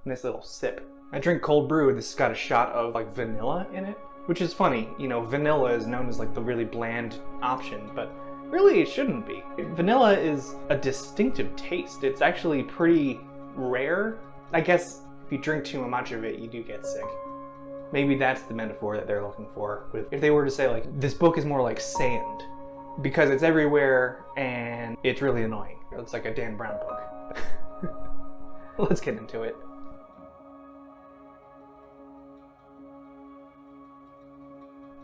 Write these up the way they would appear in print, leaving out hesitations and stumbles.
Nice little sip. I drink cold brew and this has got a shot of like vanilla in it, which is funny. You know, vanilla is known as like the really bland option, but really it shouldn't be. Vanilla is a distinctive taste. It's actually pretty rare. I guess if you drink too much of it, you do get sick. Maybe that's the metaphor that they're looking for. If they were to say like, this book is more like sand, because it's everywhere and it's really annoying. It's like a Dan Brown book. Let's get into it.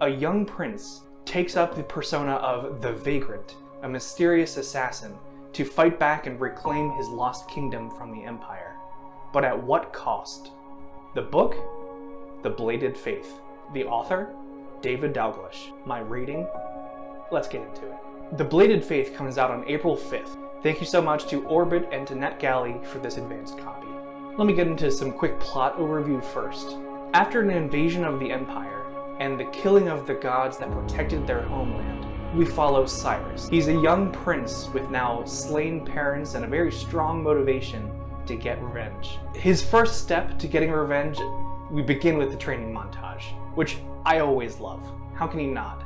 A young prince takes up the persona of the Vagrant, a mysterious assassin, to fight back and reclaim his lost kingdom from the Empire. But at what cost? The book? The Bladed Faith. The author? David Dalglish. My rating? Let's get into it. The Bladed Faith comes out on April 5th. Thank you so much to Orbit and to NetGalley for this advanced copy. Let me get into some quick plot overview first. After an invasion of the Empire, and the killing of the gods that protected their homeland, we follow Cyrus. He's a young prince with now slain parents and a very strong motivation to get revenge. His first step to getting revenge, we begin with the training montage, which I always love. How can you not?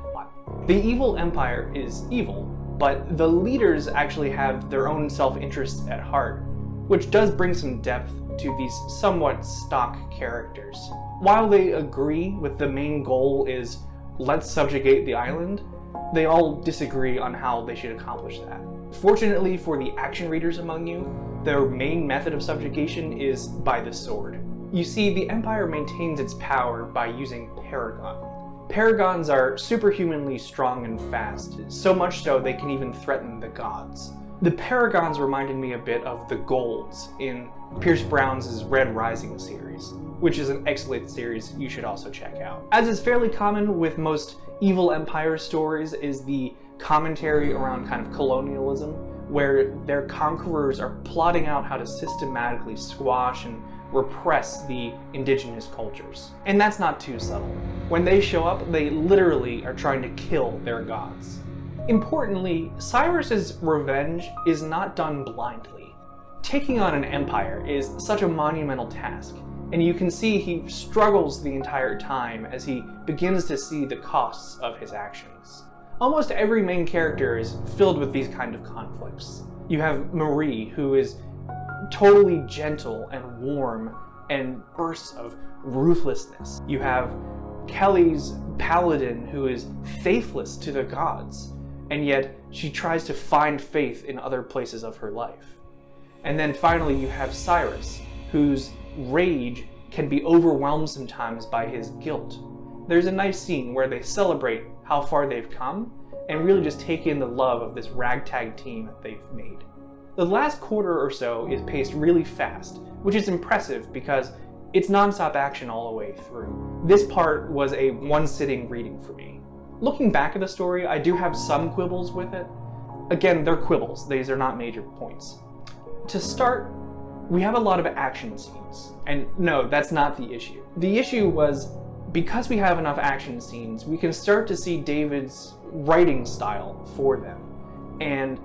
The evil empire is evil, but the leaders actually have their own self-interests at heart, which does bring some depth to these somewhat stock characters. While they agree with the main goal is let's subjugate the island, they all disagree on how they should accomplish that. Fortunately for the action readers among you, their main method of subjugation is by the sword. You see, the Empire maintains its power by using Paragon. Paragons are superhumanly strong and fast, so much so they can even threaten the gods. The Paragons reminded me a bit of the Golds in Pierce Brown's Red Rising series, which is an excellent series you should also check out. As is fairly common with most evil empire stories is the commentary around kind of colonialism, where their conquerors are plotting out how to systematically squash and repress the indigenous cultures. And that's not too subtle. When they show up, they literally are trying to kill their gods. Importantly, Cyrus's revenge is not done blindly. Taking on an empire is such a monumental task, and you can see he struggles the entire time as he begins to see the costs of his actions. Almost every main character is filled with these kind of conflicts. You have Marie, who is totally gentle and warm and bursts of ruthlessness. You have Kelly's paladin, who is faithless to the gods, and yet she tries to find faith in other places of her life. And then finally you have Cyrus, whose rage can be overwhelmed sometimes by his guilt. There's a nice scene where they celebrate how far they've come and really just take in the love of this ragtag team that they've made. The last quarter or so is paced really fast, which is impressive because it's non-stop action all the way through. This part was a one-sitting reading for me. Looking back at the story, I do have some quibbles with it. Again, they're quibbles, these are not major points. To start, we have a lot of action scenes, and no, that's not the issue. The issue was, because we have enough action scenes, we can start to see David's writing style for them, and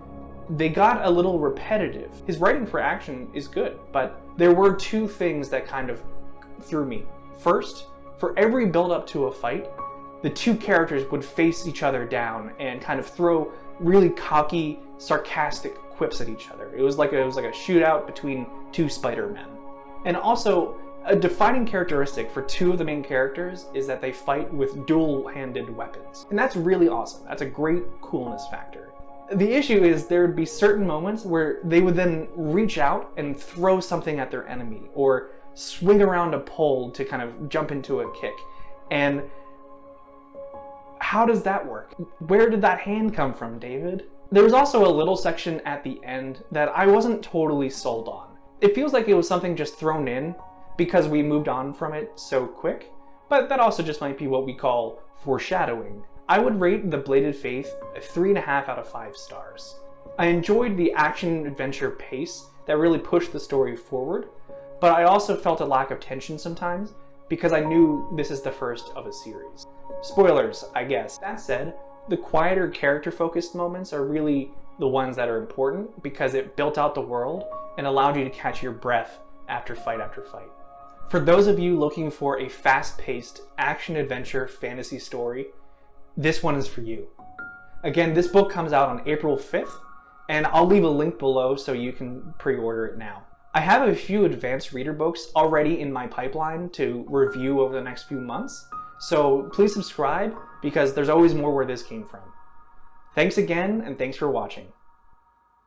they got a little repetitive. His writing for action is good, but there were two things that kind of threw me. First, for every build-up to a fight, the two characters would face each other down and kind of throw really cocky, sarcastic quips at each other. It was like a shootout between two Spider-Men. And also, a defining characteristic for two of the main characters is that they fight with dual-handed weapons. And that's really awesome. That's a great coolness factor. The issue is there would be certain moments where they would then reach out and throw something at their enemy, or swing around a pole to kind of jump into a kick. And how does that work? Where did that hand come from, David? There was also a little section at the end that I wasn't totally sold on. It feels like it was something just thrown in because we moved on from it so quick, but that also just might be what we call foreshadowing. I would rate The Bladed Faith a 3.5 out of 5 stars. I enjoyed the action-adventure pace that really pushed the story forward, but I also felt a lack of tension sometimes because I knew this is the first of a series. Spoilers, I guess. That said, the quieter character-focused moments are really the ones that are important because it built out the world and allowed you to catch your breath after fight after fight. For those of you looking for a fast-paced action-adventure fantasy story, this one is for you. Again, this book comes out on April 5th, and I'll leave a link below so you can pre-order it now. I have a few advanced reader books already in my pipeline to review over the next few months, so please subscribe because there's always more where this came from. Thanks again, and thanks for watching.